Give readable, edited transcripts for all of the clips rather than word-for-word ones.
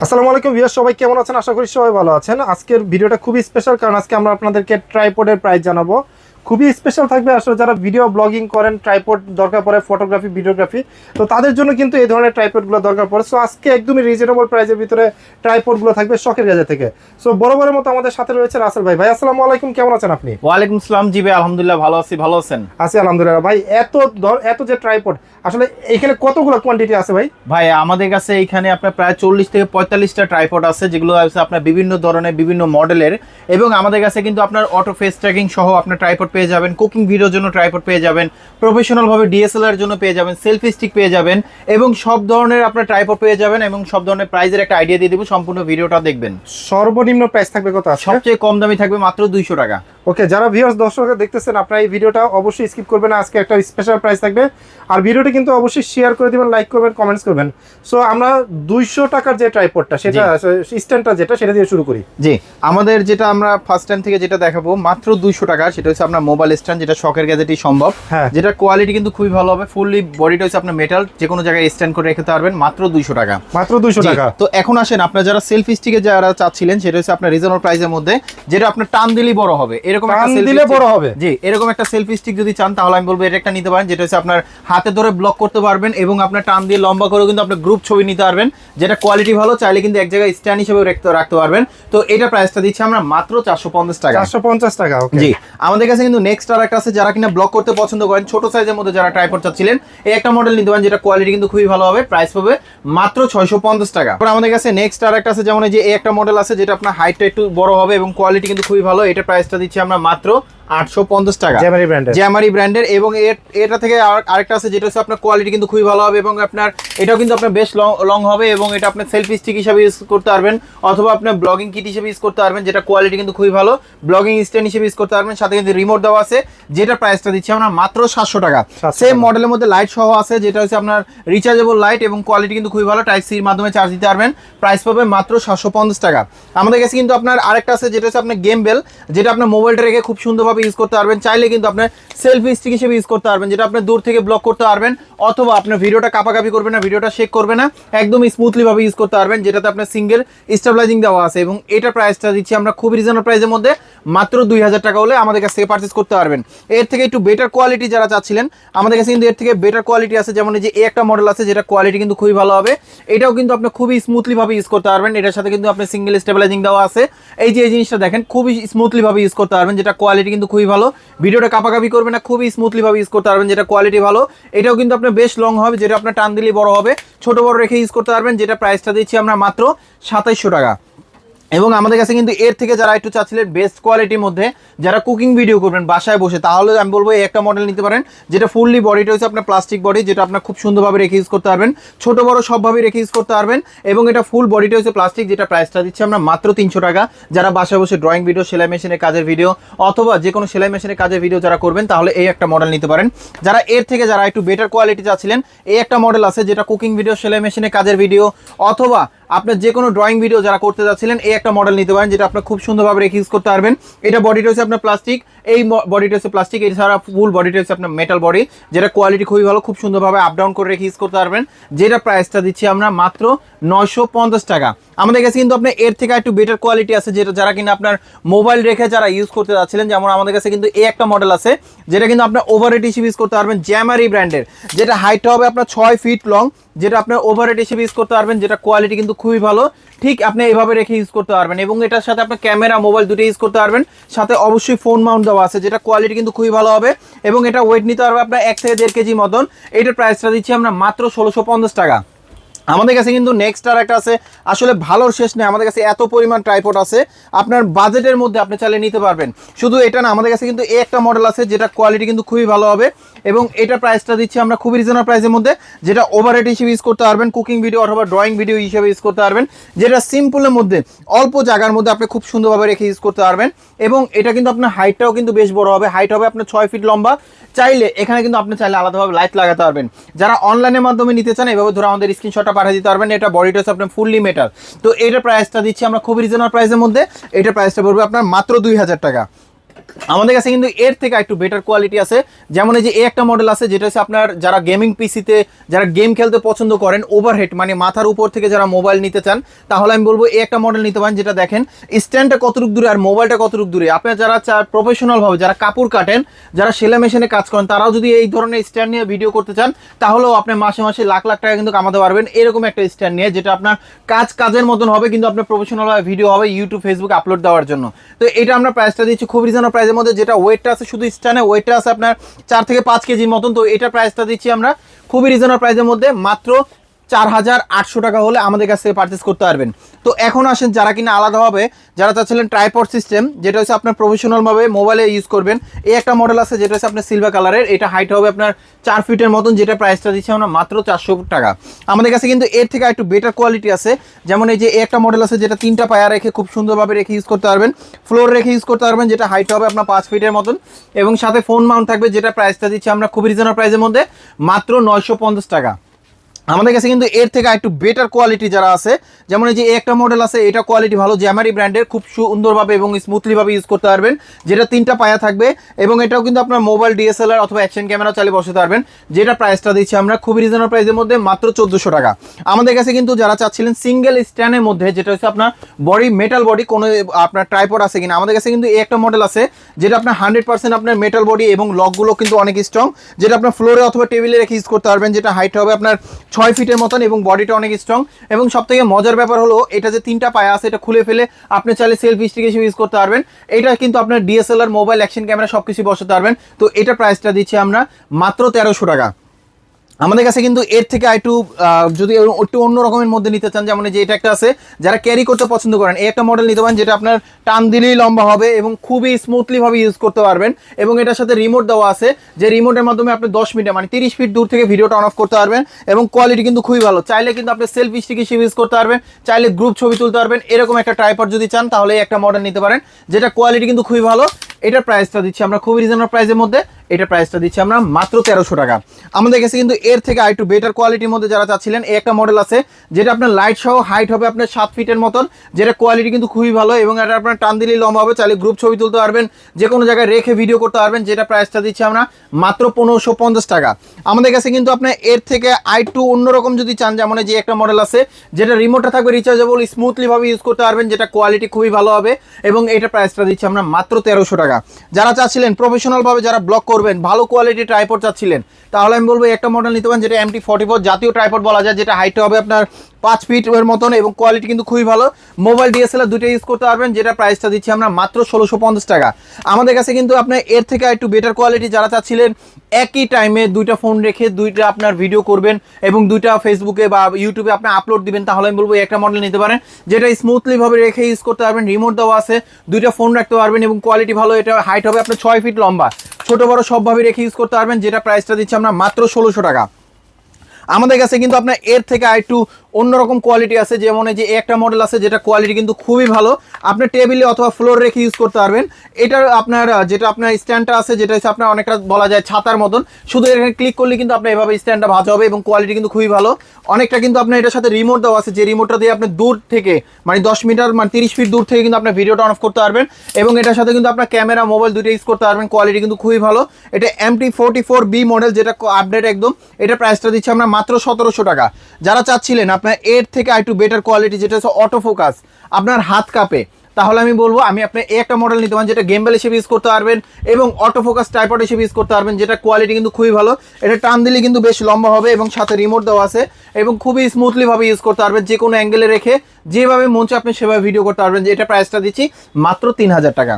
আসসালামু আলাইকুম ভিউয়ার্স, সবাই কেমন আছেন? আশা করি সবাই ভালো আছেন। আজকের ভিডিওটা খুবই স্পেশাল, কারণ আজকে আমরা আপনাদেরকে ট্রাইপডের প্রাইস জানাবো। খুবই স্পেশাল থাকবে। আসলে যারা ভিডিও ব্লগিং করেন, ট্রাইপড দরকার পড়ে, ফটোগ্রাফি, ভিডিওগ্রাফি, তো তাদের জন্য কিন্তু এই ধরনের ট্রাইপডগুলো দরকার পড়ে। সো আজকে একদমই রিজনেবল প্রাইসের ভিতরে ট্রাইপডগুলো থাকবে শখের গাজা থেকে। সো বরাবরের মতো আমাদের সাথে রয়েছে রাসেল ভাই। ভাই আসসালামু আলাইকুম, কেমন আছেন আপনি? ওয়ালাইকুম আসসালাম। জি ভাই, আলহামদুলিল্লাহ ভালো আছি। ভালো আছেন? আছি আলহামদুলিল্লাহ। ভাই এত যে ট্রাইপড, আসলে এখানে কতগুলো কোয়ান্টিটি আছে ভাই? ভাই আমাদের কাছে এখানে আপনার প্রায় 40 থেকে 45টা ট্রাইপড আছে, যেগুলো আছে আপনার বিভিন্ন ধরনের বিভিন্ন মডেলের। এবং আমাদের কাছে কিন্তু আপনার অটো ফেস ট্র্যাকিং সহ আপনার ট্রাইপড পেয়ে যাবেন, কুকিং ভিডিওর জন্য ট্রাইপড পেয়ে যাবেন, প্রফেশনাল ভাবে ডিএসএলআর জন্য পেয়ে যাবেন, সেলফি স্টিক পেয়ে যাবেন, এবং সব ধরনের আপনার ট্রাইপড পেয়ে যাবেন। এবং সব ধরনের প্রাইসের একটা আইডিয়া দিয়ে দেবো, সম্পূর্ণ ভিডিওটা দেখবেন। সর্বনিম্ন প্রাইস থাকবে কত? সবচেয়ে কম দামি থাকবে মাত্র 200 টাকা। ওকে, যারা ভিউয়ার্স দর্শকরা দেখতেছেন, আপনারা এই ভিডিওটা অবশ্যই স্কিপ করবেন না। আজকে একটা স্পেশাল প্রাইস থাকবে। আর ভিডিওটা কিন্তু অবশ্যই শেয়ার করে দিবেন, লাইক করবেন, কমেন্টস করবেন। সো আমরা 200 টাকার যে ট্রাইপডটা, সেটা স্ট্যান্ডটা যেটা, সেটা দিয়ে শুরু করি। জি, আমাদের যেটা আমরা ফার্স্ট টাইম থেকে যেটা দেখাবো মাত্র 200 টাকা, সেটা হচ্ছে আপনার মোবাইল স্ট্যান্ড, যেটা শখের গ্যাজেটই সম্ভব। যেটা কোয়ালিটি কিন্তু খুবই ভালো হবে, ফুললি বডিটা হচ্ছে আপনার মেটাল, যে কোনো জায়গায় স্ট্যান্ড করে রেখে পারবেন। মাত্র 200 টাকা। মাত্র 200 টাকা। তো এখন আসেন, আপনারা যারা সেলফি স্টিকে যারা চাচ্ছিলেন, সেটা হচ্ছে আপনার রিজনেবল প্রাইসের মধ্যে, যেটা আপনার টান দিলেই বড় হবে, এরকম একটা দিলে বড় হবে। জি, এরকম একটা সেলফি স্টিক যদি চান, তাহলে আমি বলবো এটা একটা নিতে পারেন, যেটা হচ্ছে আপনার হাতে ধরে ব্লক করতে পারবেন, এবং আপনার টান দিয়ে লম্বা করেও কিন্তু আপনার গ্রুপ ছবি নিতে পারবেন, যেটা কোয়ালিটি ভালো, চাইলে কিন্তু এক জায়গায় স্ট্যান্ড হিসেবে রাখতে পারবেন। তো এটা প্রাইসটা দিচ্ছি আমরা মাত্র 450 টাকা। 450 টাকা। ওকে। জি, আমাদের কাছে কিন্তু নেক্সট আর একটা আছে, যারা কিনা ব্লক করতে পছন্দ করেন, ছোট সাইজের মধ্যে যারা ট্রাইপড চাচ্ছিলেন, এই একটা মডেল নিতে পারেন, যেটা কোয়ালিটি কিন্তু খুবই ভালো হবে। প্রাইস পাবে মাত্র 650 টাকা। তারপর আমাদের কাছে নেক্সট আর একটা আছে, যেমন এই যে এই একটা মডেল আছে, যেটা আপনার হাইটটা একটু বড় হবে এবং কোয়ালিটি কিন্তু খুবই ভালো। এটা প্রাইসটা দিচ্ছি আমরা মাত্র 850 টাকা। জ্যামারি ব্র্যান্ডের। এবং এটা থেকে আরেকটা আছে, যেটা হচ্ছে আপনার কোয়ালিটি কিন্তু খুবই ভালো হবে, এবং আপনার এটাও কিন্তু আপনার বেশ লং হবে, এবং এটা আপনার সেলফি স্টিক হিসেবে ইউজ করতে পারবেন, অথবা আপনার ব্লগিং কিট হিসেবে ইউজ করতে পারবেন, যেটা কোয়ালিটি কিন্তু খুবই ভালো, ব্লগিং স্ট্যান্ড হিসেবে ইউজ করতে পারবেন। সাথে কিন্তু রিমোট দেওয়া আছে, যেটা প্রাইসটা দিচ্ছি আমরা মাত্র 700 টাকা। সেম মডেলের মধ্যে লাইট সহ আছে, যেটা হচ্ছে আপনার রিচার্জেবল লাইট, এবং কোয়ালিটি কিন্তু খুবই ভালো, টাইপ সির মাধ্যমে চার্জ দিতে পারবেন। প্রাইস পাবে মাত্র 750 টাকা। আমাদের কাছে কিন্তু আপনার আরেকটা আছে, যেটা হচ্ছে আপনার গেম বেল, যেটা আপনার মোবাইলটা রেখে খুব সুন্দরভাবে ইউজ করতে পারবেন। চাইলে কিন্তু আপনার সেলফি স্টিক হিসেবে ইউজ করতে পারবেন, যেটা আপনি দূর থেকে ব্লক করতে পারবেন, অথবা আপনার ভিডিওটা কাপাকাপি করবে না, ভিডিওটা শেক করবে না, একদম স্মুথলি ভাবে ইউজ করতে পারবেন, যেটাতে আপনার সিঙ্গেল স্টেবিলাইজিং দেওয়া আছে। এবং এটা প্রাইসটা দিচ্ছি আমরা খুব রিজনেবল প্রাইসের মধ্যে, মাত্র 2000 টাকা হলে আমাদের কাছ থেকে পারচেজ করতে পারবেন। এর থেকে একটু বেটার কোয়ালিটি যারা চাচ্ছিলেন, আমাদের কাছে কিন্তু এর থেকে বেটার কোয়ালিটি আছে। যেমন এই যে একটা মডেল আছে, যেটা কোয়ালিটি কিন্তু খুবই ভালো হবে, এটাও কিন্তু আপনি খুবই স্মুথলি ভাবে ইউজ করতে পারবেন। এটার সাথে কিন্তু আপনি সিঙ্গেল স্টেবিলাইজিং দেওয়া আছে। এই যে এই জিনিসটা দেখেন, খুবই স্মুথলি ভাবে ইউজ করতে পারবেন, যেটা কোয়ালিটি কিন্তু খুবই ভালো, ভিডিওটা কাপাকাপি করবে না, খুবই স্মুথলি ভাবে ইউজ করতে পারবেন, যেটা কোয়ালিটি ভালো। এটাও কিন্তু আপনার বেশ লং হবে, যেটা আপনার টান দিলেই বড় হবে, ছোট বড় রেখে ইউজ করতে পারবেন, যেটা প্রাইসটা দিচ্ছি আমরা মাত্র 2700 টাকা। এবং আমাদের কাছে কিন্তু এর থেকে যারা একটু চাচ্ছিলেন বেস্ট কোয়ালিটির মধ্যে, যারা কুকিং ভিডিও করবেন বাসায় বসে, তাহলে আমি বলবো এই একটা মডেল নিতে পারেন, যেটা ফুললি বডিটা হচ্ছে আপনার প্লাস্টিক বডি, যেটা আপনার খুব সুন্দরভাবে রেখে ইউজ করতে পারবেন, ছোট বড় সবভাবে রেখে ইউজ করতে পারবেন। এবং এটা ফুল বডিটা হচ্ছে প্লাস্টিক, যেটা প্রাইসটা দিচ্ছি আমরা মাত্র 300 টাকা। যারা বাসায় বসে ড্রয়িং ভিডিও, সেলাই মেশিনের কাজের ভিডিও, অথবা যে কোনো সেলাই মেশিনের কাজের ভিডিও যারা করবেন, তাহলে এই একটা মডেল নিতে পারেন। যারা এর থেকে যারা একটু বেটার কোয়ালিটি চাচ্ছিলেন, এই একটা মডেল আছে, যেটা কুকিং ভিডিও, সেলাই মেশিনের কাজের ভিডিও, অথবা আপনার যে কোনো ড্রয়িং ভিডিও যারা করতে যাচ্ছিলেন, এই একটা মডেল নিতে পারেন, যেটা আপনার খুব সুন্দরভাবে রেখে ইউজ করতে পারবেন। এটা বডিটা হচ্ছে আপনার প্লাস্টিক, এই বডিটা হচ্ছে প্লাস্টিক, এছাড়া ফুল বডিটা হচ্ছে আপনার মেটাল বডি, যেটা কোয়ালিটি খুবই ভালো, খুব সুন্দরভাবে আপ ডাউন করে রেখে ইউজ করতে পারবেন, যেটা প্রাইসটা দিচ্ছি আমরা মাত্র 950 টাকা। আমাদের কাছে কিন্তু আপনার এর থেকে একটু বেটার কোয়ালিটি আছে, যেটা যারা কিনা আপনার মোবাইল রেখে যারা ইউজ করতে যাচ্ছিলেন, যেমন আমাদের কাছে কিন্তু এই একটা মডেল আছে, যেটা কিন্তু আপনার ওভারহেড হিসেবে ইউজ করতে পারবেন, জ্যামারি ব্র্যান্ডের, যেটা হাইটটা হবে আপনার 6 ফিট লং, যেটা আপনার ওভারহেড হিসেবে ইউজ করতে পারবেন, যেটা কোয়ালিটি কিন্তু খুবই ভালো, ঠিক আপনি এইভাবে রেখে ইউজ করতে পারবেন। এবং এটার সাথে আপনার ক্যামেরা, মোবাইল দুটো ইউজ করতে পারবেন, সাথে অবশ্যই ফোন মাউন্ট দেওয়া আছে, যেটা কোয়ালিটি কিন্তু খুবই ভালো হবে। এবং এটা ওয়েট নিতে পারবে আপনার 1 থেকে 1.5 কেজি মতন। এটার প্রাইসটা দিচ্ছি আমরা মাত্র 1650 টাকা। আমাদের কাছে কিন্তু নেক্সট আর একটা আছে, আসলে ভালোর শেষ নেই, আমাদের কাছে এত পরিমাণ ট্রাইপড আছে, আপনার বাজেটের মধ্যে আপনি চাইলে নিতে পারবেন। শুধু এটা না, আমাদের কাছে কিন্তু এই একটা মডেল আছে, যেটা কোয়ালিটি কিন্তু খুবই ভালো হবে, এবং এটা প্রাইসটা দিচ্ছি আমরা খুবই রিজনেবল প্রাইসের মধ্যে, যেটা ওভারহেড হিসেবে ইউজ করতে পারবেন, কুকিং ভিডিও অথবা ড্রয়িং ভিডিও হিসেবে ইউজ করতে পারবেন, যেটা সিম্পলের মধ্যে অল্প জায়গার মধ্যে আপনি খুব সুন্দরভাবে রেখে ইউজ করতে পারবেন। এবং এটা কিন্তু আপনার হাইটটাও কিন্তু বেশ বড় হবে, হাইট হবে আপনার 6 ফিট লম্বা। চাইলে এখানে কিন্তু আপনি চাইলে আলাদাভাবে লাইট লাগাতে পারবেন। যারা অনলাইনের মাধ্যমে নিতে চান, এভাবে ধরে আমাদের স্ক্রিনশটটা পাঠিয়ে দিতে পারবেন। এটা বডিটা হচ্ছে আপনার ফুললি মেটাল। তো এটার প্রাইসটা দিচ্ছি আমরা খুব রিজনেবল প্রাইসের মধ্যে, এটার প্রাইসটা পড়বে আপনার মাত্র 2000 টাকা। আমাদের কাছে কিন্তু এর থেকে একটু বেটার কোয়ালিটি আছে, যেমন এই যে একটা মডেল আছে যেটা হচ্ছে আপনার যারা গেমিং পিসিতে যারা গেম খেলতে পছন্দ করেন, ওভারহেড মানে মাথার উপর থেকে যারা মোবাইল নিতে চান, তাহলে আমি বলবো একটা মডেল নিতে পারেন। যেটা দেখেন স্ট্যান্ডটা কতটুকু দূরে আর মোবাইলটা কতটুকু দূরে। আপনারা যারা প্রফেশনাল ভাবে যারা কাপড় কাটেন, যারা সেলাই মেশিনে কাজ করেন, তারাও যদি এই ধরনের স্ট্যান্ড নিয়ে ভিডিও করতে চান, তাহলেও আপনি মাসে মাসে লাখ লাখ টাকা কিন্তু কামাতে পারবেন এরকম একটা স্ট্যান্ড নিয়ে, যেটা আপনার কাজের মতন হবে, কিন্তু আপনার প্রফেশনাল ভাবে ভিডিও হবে ইউটিউব ফেসবুক আপলোড দেওয়ার জন্য। তো এটা আমরা প্রাইসটা দিচ্ছি খুব রিজনেবল প্রাইসের মধ্যে, যেটা ওয়েটটা আছে শুধু স্ট্যান্ডে ওয়েটটা আছে আপনার 4 থেকে 5 কেজির মতন। তো এটা প্রাইসটা দিচ্ছি আমরা খুবই রিজনেবল প্রাইসের মধ্যে, মাত্র 4800 টাকা হলে আমাদের কাছ থেকে পারচেস করতে পারবেন। তো এখন আসেন যারা কিনা আলাদাভাবে যারা চাচ্ছিলেন ট্রাইপড সিস্টেম, যেটা হচ্ছে আপনার প্রফেশনালভাবে মোবাইলে ইউজ করবেন, এই একটা মডেল আছে যেটা হচ্ছে আপনার সিলভার কালারের, এটা হাইট হবে আপনার 4 ফিটের মতন, যেটা প্রাইসটা দিচ্ছি আমরা মাত্র 400 টাকা। আমাদের কাছে কিন্তু এর থেকে একটু বেটার কোয়ালিটি আছে, যেমন এই যে একটা মডেল আছে যেটা 3টা পায়া রেখে খুব সুন্দরভাবে রেখে ইউজ করতে পারবেন, ফ্লোর রেখে ইউজ করতে পারবেন, যেটা হাইট হবে আপনার 5 ফিটের মতন, এবং সাথে ফোন মাউন্ট থাকবে, যেটা প্রাইসটা দিচ্ছি আমরা খুব রিজনেবল প্রাইসের মধ্যে মাত্র 950 টাকা। আমাদের কাছে কিন্তু এর থেকে একটু বেটার কোয়ালিটি যারা আছে, যেমন এই যে একটা মডেল আছে, এটা কোয়ালিটি ভালো, জ্যামারি ব্র্যান্ডের, খুব সুন্দরভাবে এবং স্মুথলিভাবে ইউজ করতে পারবেন, যেটা 3টা পায়া থাকবে, এবং এটাও কিন্তু আপনার মোবাইল ডিএসএলআর অথবা অ্যাকশন ক্যামেরা চালিয়ে বসাতে পারবেন, যেটা প্রাইসটা দিচ্ছি আমরা খুবই রিজনেবল প্রাইসের মধ্যে মাত্র 1400 টাকা। আমাদের কাছে কিন্তু যারা চাচ্ছিলেন সিঙ্গেল স্ট্যান্ডের মধ্যে, যেটা হচ্ছে আপনার বডি মেটাল বডি, কোনো আপনার ট্রাইপড আছে কিনা, আমাদের কাছে কিন্তু একটা মডেল আছে যেটা আপনার 100% আপনার মেটাল বডি, এবং লকগুলো কিন্তু অনেক স্ট্রং, যেটা আপনার ফ্লোরে অথবা টেবিলে রেখে ইউজ করতে পারবেন, যেটা হাইট হবে আপনার 6 ফিটের মতন, এবং বডিটা অনেক স্ট্রং। এবং সবথেকে মজার ব্যাপার হলো এটা যে 3টা পায়া আছে, এটা খুলে ফেলে আপনি চাইলে সেলফি স্টিক হিসেবে ইউজ করতে পারবেন। এটা কিন্তু আপনার ডিএসএলআর মোবাইল অ্যাকশন ক্যামেরা সবকিছু বসাতে পারবেন। তো এটা প্রাইসটা দিচ্ছি আমরা মাত্র 1300 টাকা। আমাদের কাছে কিন্তু এর থেকে একটু যদি একটু অন্য রকমের মধ্যে নিতে চান, যেমন যে এটা একটা আছে যারা ক্যারি করতে পছন্দ করেন, এই একটা মডেল নিতে পারেন, যেটা আপনার টান দিলেই লম্বা হবে এবং খুবই স্মুথলিভাবে ইউজ করতে পারবেন, এবং এটার সাথে রিমোট দেওয়া আছে, যে রিমোটের মাধ্যমে আপনি 10 মিনিটে মানে 30 ফিট দূর থেকে ভিডিওটা অন অফ করতে পারবেন, এবং কোয়ালিটি কিন্তু খুবই ভালো। চাইলে কিন্তু আপনি সেলফি স্টিক হিসেবে ইউজ করতে পারবেন, চাইলে গ্রুপ ছবি তুলতে পারবেন। এরকম একটা ট্রাইপড যদি চান, তাহলে একটা মডেল নিতে পারেন, যেটা কোয়ালিটি কিন্তু খুবই ভালো। এটার প্রাইসটা দিচ্ছি আমরা খুবই রিজনেবল প্রাইসের মধ্যে, এটা প্রাইসটা দিচ্ছি আমরা মাত্র 1300 টাকা। আমাদের কাছে কিন্তু এর থেকে আরেকটু বেটার কোয়ালিটির মধ্যে যারা চাচ্ছিলেন, এই একটা মডেল আছে যেটা আপনার লাইট সহ হাইট হবে আপনার 7 ফিটের মতন, যেটা কোয়ালিটি কিন্তু খুবই ভালো, এবং এটা আপনার টান দিলেই লম্বা হবে, চাইলে গ্রুপ ছবি তুলতে পারবেন, যে কোনো জায়গায় রেখে ভিডিও করতে পারবেন, যেটা প্রাইসটা দিচ্ছি আমরা মাত্র 1550 টাকা। আমাদের কাছে কিন্তু আপনার এর থেকে আরেকটু অন্যরকম যদি চান, যেমন যে একটা মডেল আছে যেটা রিমোটটা থাকবে রিচার্জেবল, স্মুথলিভাবে ইউজ করতে পারবেন, যেটা কোয়ালিটি খুবই ভালো হবে, এবং এটা প্রাইসটা দিচ্ছি আমরা মাত্র 1300 টাকা। যারা চাচ্ছিলেন প্রফেশনালভাবে যারা ব্লগ করবেন, ভালো কোয়ালিটি ট্রাইপড চাচ্ছিলেন, তাহলে আমি বলবো একটা মডেল নিতে পারেন, যেটা MT44 জাতীয় ট্রাইপড বলা যায়, যেটা হাইট হবে আপনার 5 ফিট এর মতন, এবং কোয়ালিটি কিন্তু খুবই ভালো, মোবাইল ডিএসএলআর দুটো ইউজ করতে পারবেন, যেটা প্রাইসটা দিচ্ছি আমরা মাত্র 1650 টাকা। আমাদের কাছে কিন্তু আপনার এর থেকে একটু বেটার কোয়ালিটি যারা চাচ্ছিলেন একই টাইমে দুইটা ফোন রেখে দুইটা আপনার ভিডিও করবেন এবং দুইটা ফেসবুকে বা ইউটিউবে আপনি আপলোড দিবেন, তাহলে আমি বলবো একটা মডেল নিতে পারেন, যেটা স্মুথলিভাবে রেখে ইউজ করতে পারবেন, রিমোট দেওয়া আছে, দুইটা ফোন রাখতে পারবেন, এবং কোয়ালিটি ভালো। এটা হাইট হবে আপনার 6 ফিট লম্বা, ছোট বড় সবভাবে রেখে ইউজ করতে পারবেন, যেটা প্রাইসটা দিচ্ছি আমরা মাত্র 1600 টাকা। আমাদের কাছে কিন্তু আপনার এর থেকে আরেকটু অন্যরকম কোয়ালিটি আছে, যেমন এই যে একটা মডেল আছে যেটা কোয়ালিটি কিন্তু খুবই ভালো, আপনি টেবিলে অথবা ফ্লোর রেখে ইউজ করতে পারবেন। এটার আপনার যেটা আপনার স্ট্যান্ডটা আছে, যেটা হচ্ছে আপনার অনেকটা বলা যায় ছাতার মতন, শুধু এখানে ক্লিক করলে কিন্তু আপনার এভাবে স্ট্যান্ডটা ভাঁজ হবে, এবং কোয়ালিটি কিন্তু খুবই ভালো। অনেকটা কিন্তু আপনার এটার সাথে রিমোট দেওয়া আছে, যে রিমোটটা দিয়ে আপনি দূর থেকে মানে 10 মিটার মানে 30 ফিট দূর থেকে কিন্তু আপনার ভিডিওটা অন অফ করতে পারবেন, এবং এটার সাথে কিন্তু আপনার ক্যামেরা মোবাইল দুটো ইউজ করতে পারবেন, কোয়ালিটি কিন্তু খুবই ভালো। এটা MT44B মডেল, যেটা আপডেট একদম, এটা প্রাইসটা দিচ্ছি আমরা মাত্র 1700 টাকা। যারা চাচ্ছিলেন আপনার এর থেকে একটু বেটার কোয়ালিটি, যেটা হচ্ছে অটো ফোকাস, আপনার হাত কাঁপে, তাহলে আমি বলবো আপনি একটা মডেল নিতে পারেন, যেটা গেমবেল হিসেবে ইউজ করতে পারবেন এবং অটো ফোকাস ট্রাইপড হিসেবে ইউজ করতে পারবেন, যেটা কোয়ালিটি কিন্তু খুবই ভালো। এটা টান দিলে কিন্তু বেশ লম্বা হবে, এবং সাথে রিমোট দেওয়া আছে, এবং খুবই স্মুথলিভাবে ইউজ করতে পারবেন, যে কোনো অ্যাঙ্গেলে রেখে যেভাবে মন চায় আপনি সেভাবে ভিডিও করতে পারবেন। যে এটা প্রাইসটা দিচ্ছি মাত্র 3000 টাকা।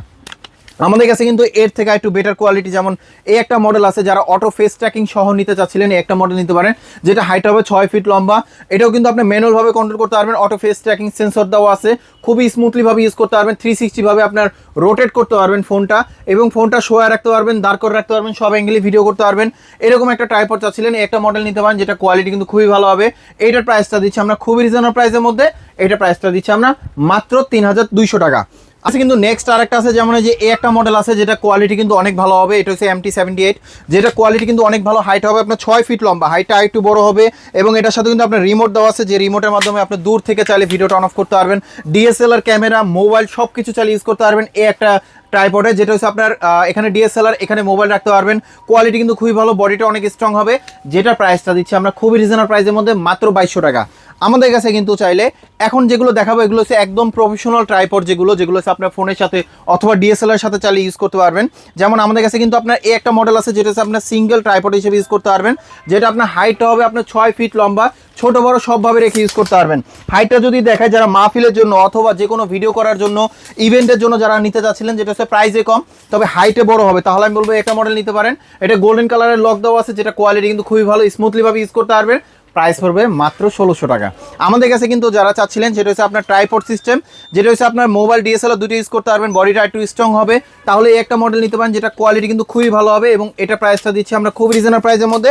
আমাদের কাছে কিন্তু এর থেকে একটু বেটার কোয়ালিটি, যেমন এই একটা মডেল আছে যারা অটো ফেস ট্র্যাকিং সহ নিতে চাচ্ছিলেন, এই একটা মডেল নিতে পারেন, যেটা হাইট হবে 6 ফিট লম্বা। এটাও কিন্তু আপনি ম্যানুয়াল ভাবে কন্ট্রোল করতে পারবেন, অটো ফেস ট্র্যাকিং সেন্সর দেওয়া আছে, খুবই স্মুথলি ভাবে ইউজ করতে পারবেন, 360 ভাবে আপনার রোটেট করতে পারবেন ফোনটা, এবং ফোনটা শোয়া রাখতে পারবেন, দাঁড় করে রাখতে পারবেন, সব অ্যাঙ্গেলে ভিডিও করতে পারবেন। এরকম একটা ট্রাইপড চাচ্ছিলেন, এই একটা মডেল নিতে পারেন, যেটা কোয়ালিটি কিন্তু খুবই ভালো হবে। এইটার প্রাইসটা দিচ্ছি আমরা খুবই রিজনেবল প্রাইসের মধ্যে, এটা প্রাইসটা দিচ্ছি আমরা মাত্র 3200 টাকা। আচ্ছা, কিন্তু নেক্সট আরেকটা আছে, যেমন এই যে এই একটা মডেল আছে যেটা কোয়ালিটি কিন্তু অনেক ভালো হবে। এটা হচ্ছে MT78, যেটা কোয়ালিটি কিন্তু অনেক ভালো। হাইট হবে আপনার 6 ফিট লম্বা, হাইটটা একটু বড় হবে এবং এটার সাথে কিন্তু আপনার রিমোট দেওয়া আছে, যে রিমোটের মাধ্যমে আপনি দূর থেকে চাইলে ভিডিওটা অন অফ করতে পারবেন। DSLR ক্যামেরা, মোবাইল সব কিছু চাইলে ইউজ করতে পারবেন এই একটা ট্রাইপডে, যেটা হচ্ছে আপনার এখানে DSLR, এখানে মোবাইল রাখতে পারবেন। কোয়ালিটি কিন্তু খুবই ভালো, বডিটা অনেক স্ট্রং হবে। যেটা প্রাইসটা দিচ্ছি আমরা খুবই রিজনেবল প্রাইসের মধ্যে, মাত্র 2200 টাকা। আমাদের কাছে কিন্তু চাইলে এখন যেগুলো দেখাবো এগুলো হচ্ছে একদম প্রফেশনাল ট্রাইপড, যেগুলো হচ্ছে আপনার ফোনের সাথে অথবা DSLR সাথে চাইলে ইউজ করতে পারবেন। যেমন আমাদের কাছে কিন্তু আপনার এই একটা মডেল আছে যেটা হচ্ছে আপনার সিঙ্গেল ট্রাইপড হিসেবে ইউজ করতে পারবেন, যেটা আপনার হাইটটা হবে আপনার 6 ফিট লম্বা, ছোট বড় সবভাবে রেখে ইউজ করতে পারবেন। হাইটটা যদি দেখায় যারা মাহফিলের জন্য অথবা যে কোনো ভিডিও করার জন্য, ইভেন্টের জন্য যারা নিতে যাচ্ছিলেন, যেটা হচ্ছে প্রাইসে কম তবে হাইটে বড় হবে, তাহলে আমি বলবো একটা মডেল নিতে পারেন। এটা গোল্ডেন কালারের লক দেওয়া আছে, যেটা কোয়ালিটি কিন্তু খুবই ভালো, স্মুথলি ভাবে ইউজ করতে পারবেন। প্রাইস পড়বে মাত্র 1600 টাকা। আমাদের কাছে কিন্তু যারা চাচ্ছিলেন সেটা হচ্ছে আপনার ট্রাইপড সিস্টেম, যেটা হচ্ছে আপনার মোবাইল DSLR দুটো ইউজ করতে পারবেন, বডিটা একটু স্ট্রং হবে, তাহলে এই একটা মডেল নিতে পারেন, যেটা কোয়ালিটি কিন্তু খুবই ভালো হবে এবং এটা প্রাইসটা দিচ্ছি আমরা খুব রিজনেবল প্রাইসের মধ্যে,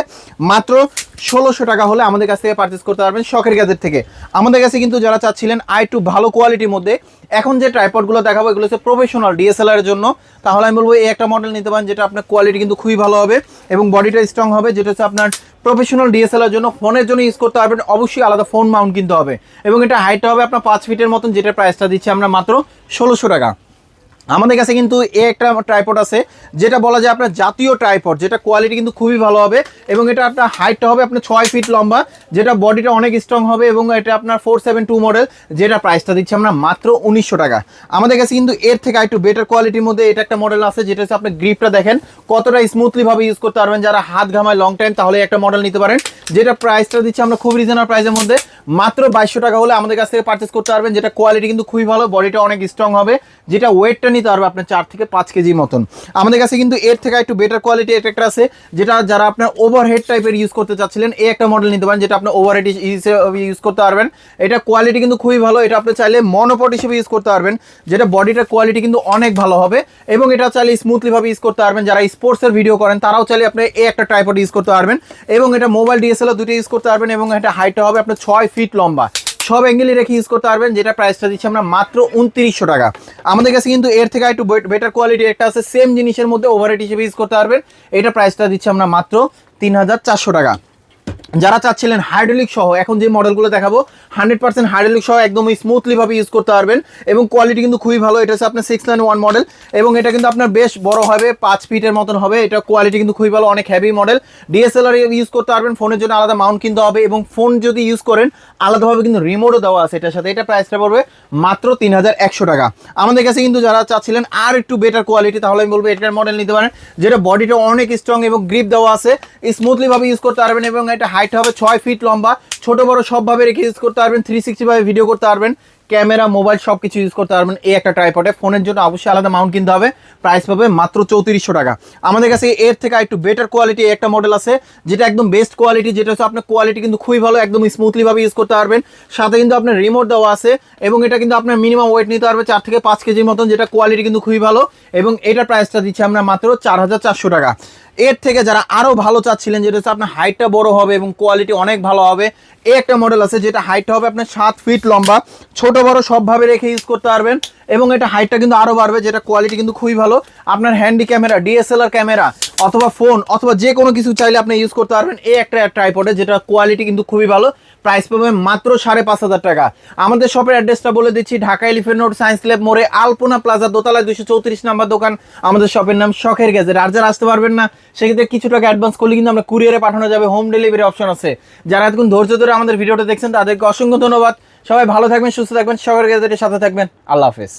মাত্র 1600 টাকা হলে আমাদের কাছ থেকে পারচেস করতে পারবেন শখের গ্যাজেট থেকে। আমাদের কাছে কিন্তু যারা চাচ্ছিলেন একটু ভালো কোয়ালিটির মধ্যে, এখন যে ট্রাইপডগুলো দেখাবো এগুলো হচ্ছে প্রফেশনাল DSLR এর জন্য, তাহলে আমি বলবো এই একটা মডেল নিতে পারেন, যেটা আপনার কোয়ালিটি কিন্তু খুবই ভালো হবে এবং বডিটা স্ট্রং হবে, যেটা হচ্ছে আপনার প্রফেশনাল DSLR জন্য, ফোনের জন্য ইউজ করতে পারবেন। অবশ্যই আলাদা ফোন মাউন্ট কিনতে হবে এবং এটা হাইটটা হবে আপনার 5 ফিটের মতন, যেটা প্রাইসটা দিচ্ছি আমরা মাত্র 1600 টাকা। আমাদের কাছে কিন্তু এই একটা ট্রাইপড আছে যেটা বলা যায় আপনার জাতীয় ট্রাইপড, যেটা কোয়ালিটি কিন্তু খুবই ভালো হবে এবং এটা আপনার হাইটটা হবে আপনার 6 ফিট লম্বা, যেটা বডিটা অনেক স্ট্রং হবে এবং এটা আপনার 472 মডেল, যেটা প্রাইসটা দিচ্ছি আমরা মাত্র 1900 টাকা। আমাদের কাছে কিন্তু এর থেকে একটু বেটার কোয়ালিটির মধ্যে এটা একটা মডেল আছে, যেটা হচ্ছে আপনার গ্রিপটা দেখেন কতটা স্মুথলি ভাবে ইউজ করতে পারবেন। যারা হাত ঘামায় লং টাইম, তাহলে একটা মডেল নিতে পারেন, যেটা প্রাইসটা দিচ্ছি আমরা খুব রিজনেবল প্রাইসের মধ্যে, মাত্র 2200 টাকা হলে আমাদের কাছ থেকে পারচেস করতে পারবেন। যেটা কোয়ালিটি কিন্তু খুবই ভালো, বডিটা অনেক স্ট্রং হবে, যেটা ওয়েটটা নিতে পারবে আপনার 4 থেকে 5 কেজি মতন। আমাদের কাছে কিন্তু এর থেকে একটু বেটার কোয়ালিটি একটা আছে, যেটা যারা আপনার ওভারহেড টাইপের ইউজ করতে চাচ্ছিলেন এই একটা মডেল নিতে পারেন, যেটা আপনার ওভারহেড ইউজ করতে পারবেন। এটা কোয়ালিটি কিন্তু খুবই ভালো, এটা আপনি চাইলে মনোপড হিসেবে ইউজ করতে পারবেন, যেটা বডিটার কোয়ালিটি কিন্তু অনেক ভালো হবে এবং এটা চাইলে স্মুথলি ভাবে ইউজ করতে পারবেন। যারা স্পোর্টসের ভিডিও করেন তারাও চাইলে আপনি এই একটা ট্রাইপড ইউজ করতে পারবেন এবং এটা মোবাইল DSLR দুটো ইউজ করতে পারবেন এবং এটা হাইটটা হবে আপনার 6 ফিট লম্বা, সব অ্যাঙ্গেলই রেখে ইউজ করতে পারবেন। যেটা প্রাইসটা দিচ্ছি আমরা মাত্র 2900 টাকা। আমাদের কাছে কিন্তু এর থেকে একটু বেটার কোয়ালিটি একটা আছে, সেম জিনিসের মধ্যে ওভারহেড হিসেবে ইউজ করতে পারবেন, এটা প্রাইসটা দিচ্ছি আমরা মাত্র 3400 টাকা। যারা চাচ্ছিলেন হাইড্রোলিক সহ, এখন যে মডেলগুলো দেখাবো 100% হাইড্রোলিক সহ একদম স্মুথলি ভাবে ইউজ করতে পারবেন এবং কোয়ালিটি কিন্তু খুবই ভালো। এটা হচ্ছে আপনার 691 মডেল এবং এটা কিন্তু আপনার বেশ বড় হবে, 5 ফিটের মতন হবে। এটা কোয়ালিটি কিন্তু খুবই ভালো, অনেক হেভি মডেল। DSLR ইউজ করতে পারবেন, ফোনের জন্য আলাদা মাউন্ট কিনতে হবে এবং ফোন যদি ইউজ করেন আলাদাভাবে কিন্তু রিমোটও দেওয়া আছে এটার সাথে। এটা প্রাইসটা পড়বে মাত্র 3100 টাকা। আমাদের কাছে কিন্তু যারা চাচ্ছিলেন আর একটু বেটার কোয়ালিটি, তাহলে আমি বলবো এটার মডেল নিতে পারেন, যেটা বডিটা অনেক স্ট্রং এবং গ্রিপ দেওয়া আছে, স্মুথলি ভাবে ইউজ করতে পারবেন এবং এটা হাইট হবে 6 ফিট লম্বা, ছোট বড় সবভাবে রেখে ইউজ করতে পারবেন, 360 ভাবে ভিডিও করতে পারবেন, ক্যামেরা মোবাইল সব কিছু ইউজ করতে পারবেন এই একটা ট্রাইপডে। ফোনের জন্য অবশ্যই আলাদা মাউন্ট কিনতে হবে, প্রাইস পাবে মাত্র 3400 টাকা। আমাদের কাছে এর থেকে একটু বেটার কোয়ালিটি একটা মডেল আছে, যেটা একদম বেস্ট কোয়ালিটি, যেটা হচ্ছে আপনার কোয়ালিটি কিন্তু খুবই ভালো, একদম স্মুথলি ভাবে ইউজ করতে পারবেন। সাথে কিন্তু আপনার রিমোট দেওয়া আছে এবং এটা কিন্তু আপনার মিনিমাম ওয়েট নিতে পারবে 4 থেকে 5 কেজির মতন, যেটা কোয়ালিটি কিন্তু খুবই ভালো এবং এটার প্রাইসটা দিচ্ছি আমরা মাত্র 4400 টাকা। এর থেকে যারা আরো ভালো চাচ্ছিলেন, যেটা হচ্ছে আপনার হাইটটা বড় হবে এবং কোয়ালিটি অনেক ভালো হবে, এই একটা মডেল আছে, যেটা হাইটটা হবে আপনার 7 ফিট লম্বা, ছোট বড় সবভাবে রেখে ইউজ করতে পারবেন এবং এটা হাইটটা কিন্তু আরো বাড়বে, যেটা কোয়ালিটি কিন্তু খুবই ভালো। আপনার হ্যান্ডি ক্যামেরা, DSLR ক্যামেরা অথবা ফোন অথবা যে কোনো কিছু চাইলে আপনি ইউজ করতে পারবেন এই একটা ট্রাইপডে, যেটা কোয়ালিটি কিন্তু খুবই ভালো। প্রাইস পাবে মাত্র 5500 টাকা। আমাদের শপের অ্যাড্রেসটা বলে দিচ্ছি, Dhaka elephant road, science lab মোড়ে, আলপনা প্লাজা দোতলায় 234 নাম্বার দোকান। আমাদের শপের নাম শখের গ্যাজেট। আর যারা আসতে পারবেন না সেক্ষেত্রে কিছু টাকা অ্যাডভান্স করলে কিন্তু আমরা কুরিয়ারে পাঠানো যাবে, হোম ডেলিভারি অপশন আছে। যারা এতক্ষণ ধৈর্য ধরে আমাদের ভিডিওটা দেখছেন তাদেরকে অসংখ্য ধন্যবাদ। সবাই ভালো থাকবেন, সুস্থ থাকবেন, শখের গ্যাজেটের সাথে থাকবেন। আল্লাহ হাফেজ।